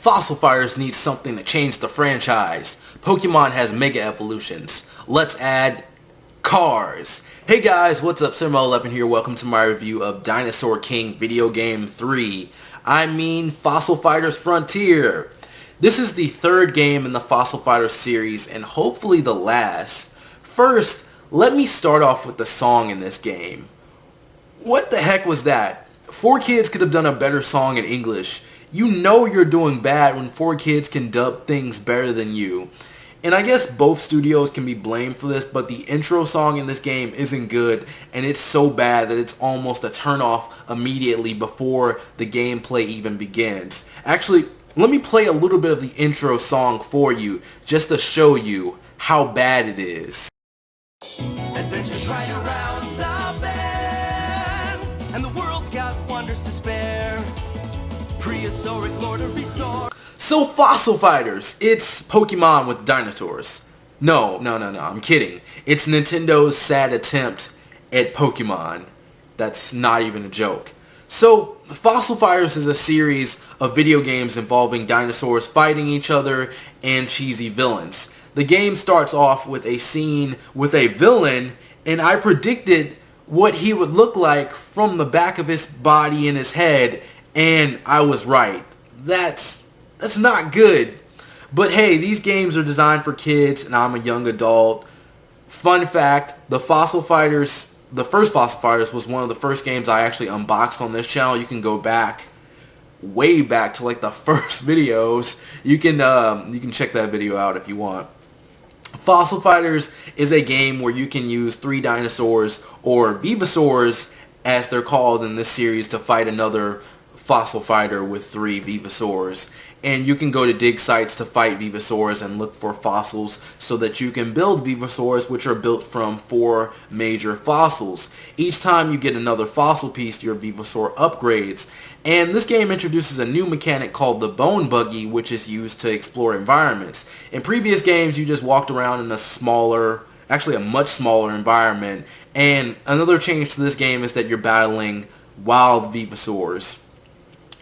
Fossil Fighters needs something to change the franchise. Pokemon has Mega Evolutions. Let's add cars. Hey guys, what's up? Sirmo11 here. Welcome to my review of Dinosaur King Video Game 3. I mean Fossil Fighters Frontier. This is the third game in the Fossil Fighters series and hopefully the last. First, let me start off with the song in this game. What the heck was that? 4Kids could have done a better song in English. You know you're doing bad when 4Kids can dub things better than you. And I guess both studios can be blamed for this, but the intro song in this game isn't good, and it's so bad that it's almost a turn-off immediately before the gameplay even begins. Actually, let me play a little bit of the intro song for you, just to show you how bad it is. Adventures right around the bend, and the world's got wonders to spare. Prehistoric lore to restore. So Fossil Fighters, it's Pokemon with dinosaurs. No, I'm kidding. It's Nintendo's sad attempt at Pokemon. That's not even a joke. So Fossil Fighters is a series of video games involving dinosaurs fighting each other and cheesy villains. The game starts off with a scene with a villain, and I predicted what he would look like from the back of his body and his head, and I was right. That's not good. But hey, these games are designed for kids and I'm a young adult. Fun fact, the first Fossil Fighters was one of the first games I actually unboxed on this channel. You can go back, way back to like the first videos. You can check that video out if you want. Fossil Fighters is a game where you can use 3 dinosaurs, or Venusaurs as they're called in this series, to fight another Fossil Fighter with 3 Venusaurs. And you can go to dig sites to fight Venusaurs and look for fossils so that you can build Venusaurs, which are built from 4 major fossils. Each time you get another fossil piece, your Venusaur upgrades. And this game introduces a new mechanic called the Bone Buggy, which is used to explore environments. In previous games, you just walked around in a much smaller environment. And another change to this game is that you're battling wild Venusaurs.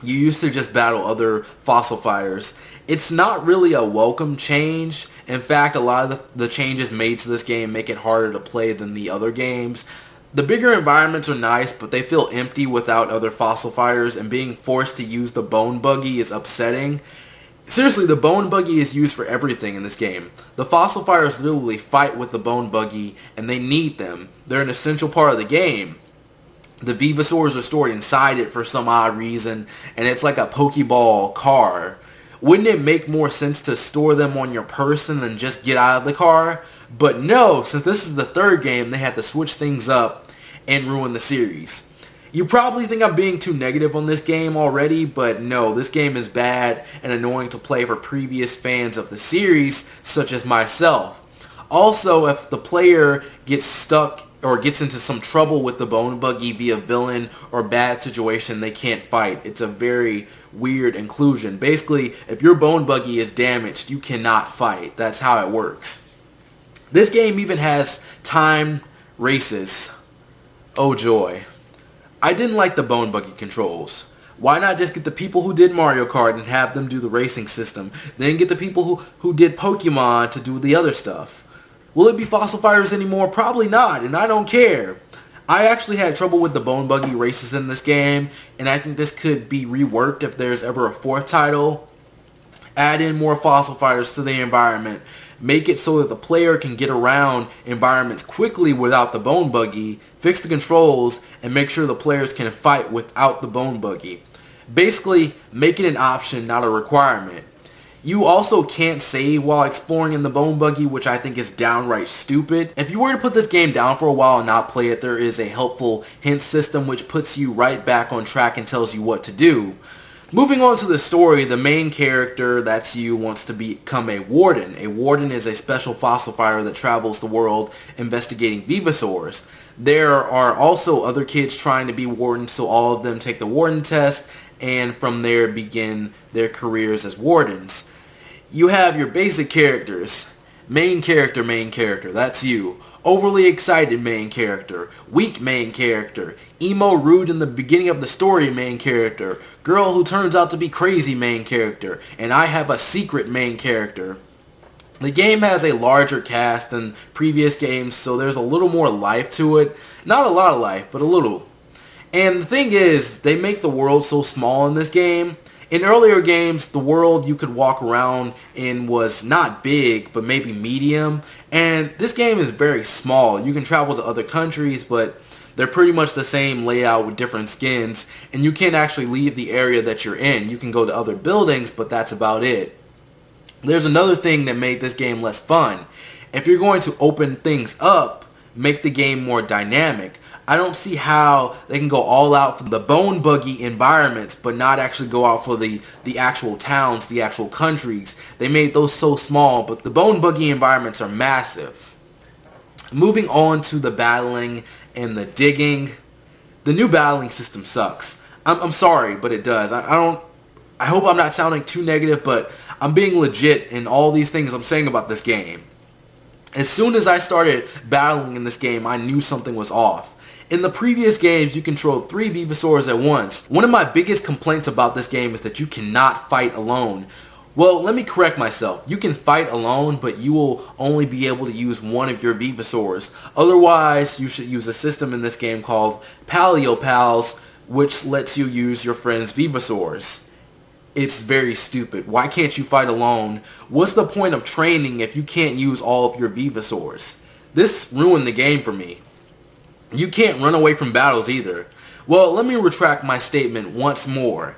You used to just battle other Fossil Fighters. It's not really a welcome change. In fact, a lot of the changes made to this game make it harder to play than the other games. The bigger environments are nice, but they feel empty without other Fossil Fighters, and being forced to use the Bone Buggy is upsetting. Seriously, the Bone Buggy is used for everything in this game. The Fossil Fighters literally fight with the Bone Buggy, and they need them. They're an essential part of the game. The Venusaurs are stored inside it for some odd reason, and it's like a Pokeball car. Wouldn't it make more sense to store them on your person than just get out of the car? But no, since this is the third game, they had to switch things up and ruin the series. You probably think I'm being too negative on this game already, but no, this game is bad and annoying to play for previous fans of the series, such as myself. Also, if the player gets stuck or gets into some trouble with the Bone Buggy via villain or bad situation they can't fight, it's a very weird inclusion. Basically, if your Bone Buggy is damaged, you cannot fight. That's how it works. This game even has timed races. Oh joy. I didn't like the Bone Buggy controls. Why not just get the people who did Mario Kart and have them do the racing system, then get the people who did Pokemon to do the other stuff? Will it be Fossil Fighters anymore? Probably not, and I don't care. I actually had trouble with the Bone Buggy races in this game, and I think this could be reworked if there's ever a 4th title. Add in more Fossil Fighters to the environment. Make it so that the player can get around environments quickly without the Bone Buggy. Fix the controls, and make sure the players can fight without the Bone Buggy. Basically, make it an option, not a requirement. You also can't save while exploring in the Bone Buggy, which I think is downright stupid. If you were to put this game down for a while and not play it, there is a helpful hint system which puts you right back on track and tells you what to do. Moving on to the story, the main character, that's you, wants to become a warden. A warden is a special fossil fighter that travels the world investigating Venusaurs. There are also other kids trying to be wardens, so all of them take the warden test, and from there begin their careers as wardens. You have your basic characters. Main character, that's you. overly excited main character, weak main character, emo rude in the beginning of the story main character, girl who turns out to be crazy main character, and I have a secret main character. The game has a larger cast than previous games, so there's a little more life to it. Not a lot of life, but a little. And the thing is, they make the world so small in this game. In earlier games, the world you could walk around in was not big, but maybe medium. And this game is very small. You can travel to other countries, but they're pretty much the same layout with different skins. And you can't actually leave the area that you're in. You can go to other buildings, but that's about it. There's another thing that made this game less fun. If you're going to open things up, make the game more dynamic, I don't see how they can go all out for the bone buggy environments but not actually go out for the actual towns, the actual countries. They made those so small, but the bone buggy environments are massive. Moving on to the battling and the digging, the new battling system sucks. I'm sorry, but it does. I hope I'm not sounding too negative, but I'm being legit in all these things I'm saying about this game. As soon as I started battling in this game, I knew something was off. In the previous games, you controlled 3 Venusaurs at once. One of my biggest complaints about this game is that you cannot fight alone. Well, let me correct myself. You can fight alone, but you will only be able to use one of your Venusaurs. Otherwise, you should use a system in this game called Paleo Pals, which lets you use your friend's Venusaurs. It's very stupid. Why can't you fight alone? What's the point of training if you can't use all of your Venusaurs? This ruined the game for me. You can't run away from battles either. Well, let me retract my statement once more.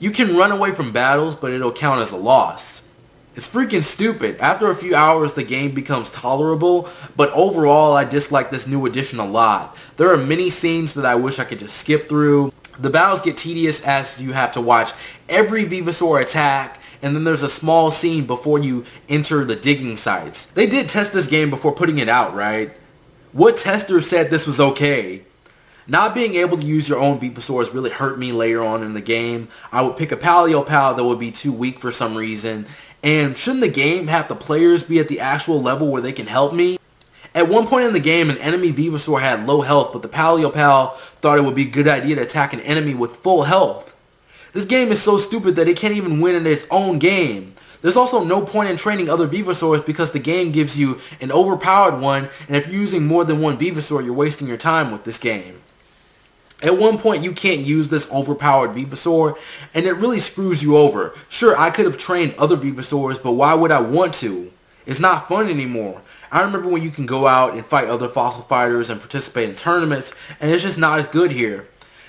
You can run away from battles, but it'll count as a loss. It's freaking stupid. After a few hours, the game becomes tolerable, but overall, I dislike this new addition a lot. There are many scenes that I wish I could just skip through. The battles get tedious as you have to watch every Venusaur attack, and then there's a small scene before you enter the digging sites. They did test this game before putting it out, right? What tester said this was okay? Not being able to use your own Venusaurs really hurt me later on in the game. I would pick a Paleo Pal that would be too weak for some reason. And shouldn't the game have the players be at the actual level where they can help me? At one point in the game, an enemy Venusaur had low health, but the Paleo Pal thought it would be a good idea to attack an enemy with full health. This game is so stupid that it can't even win in its own game. There's also no point in training other Venusaurs because the game gives you an overpowered one, and if you're using more than one Venusaur, you're wasting your time with this game. At one point, you can't use this overpowered Venusaur, and it really screws you over. Sure, I could have trained other Venusaurs, but why would I want to? It's not fun anymore. I remember when you can go out and fight other fossil fighters and participate in tournaments, and it's just not as good here.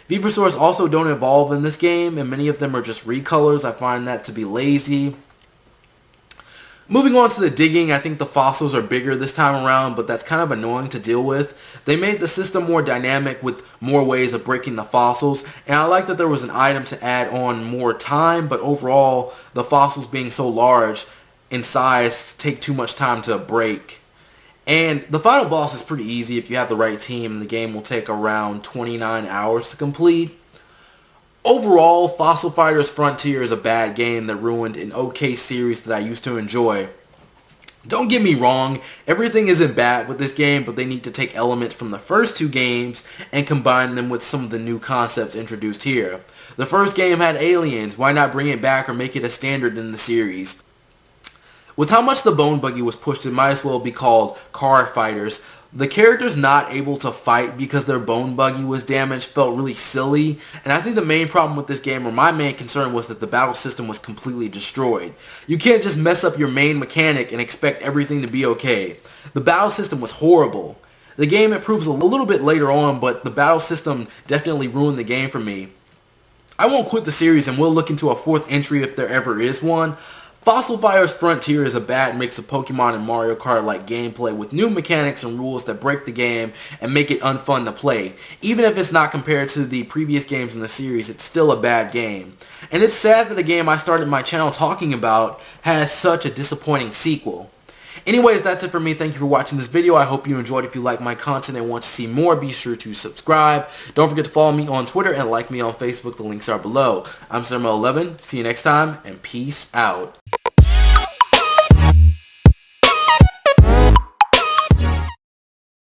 Venusaurs also don't evolve in this game, and many of them are just recolors. I find that to be lazy. Moving on to the digging, I think the fossils are bigger this time around, but that's kind of annoying to deal with. They made the system more dynamic with more ways of breaking the fossils, and I like that there was an item to add on more time, but overall, the fossils being so large in size take too much time to break. And the final boss is pretty easy if you have the right team, and the game will take around 29 hours to complete. Overall, Fossil Fighters Frontier is a bad game that ruined an okay series that I used to enjoy. Don't get me wrong, everything isn't bad with this game, but they need to take elements from the first 2 games and combine them with some of the new concepts introduced here. The first game had aliens, why not bring it back or make it a standard in the series? With how much the Bone Buggy was pushed, it might as well be called Car Fighters. The characters not able to fight because their Bone Buggy was damaged felt really silly, and I think the main problem with this game, or my main concern, was that the battle system was completely destroyed. You can't just mess up your main mechanic and expect everything to be okay. The battle system was horrible. The game improves a little bit later on, but the battle system definitely ruined the game for me. I won't quit the series, and we'll look into a 4th entry if there ever is one. Fossil Fighters Frontier is a bad mix of Pokemon and Mario Kart-like gameplay with new mechanics and rules that break the game and make it unfun to play. Even if it's not compared to the previous games in the series, it's still a bad game. And it's sad that the game I started my channel talking about has such a disappointing sequel. Anyways, that's it for me. Thank you for watching this video. I hope you enjoyed. If you like my content and want to see more, be sure to subscribe. Don't forget to follow me on Twitter and like me on Facebook. The links are below. I'm Summer11. See you next time, and peace out.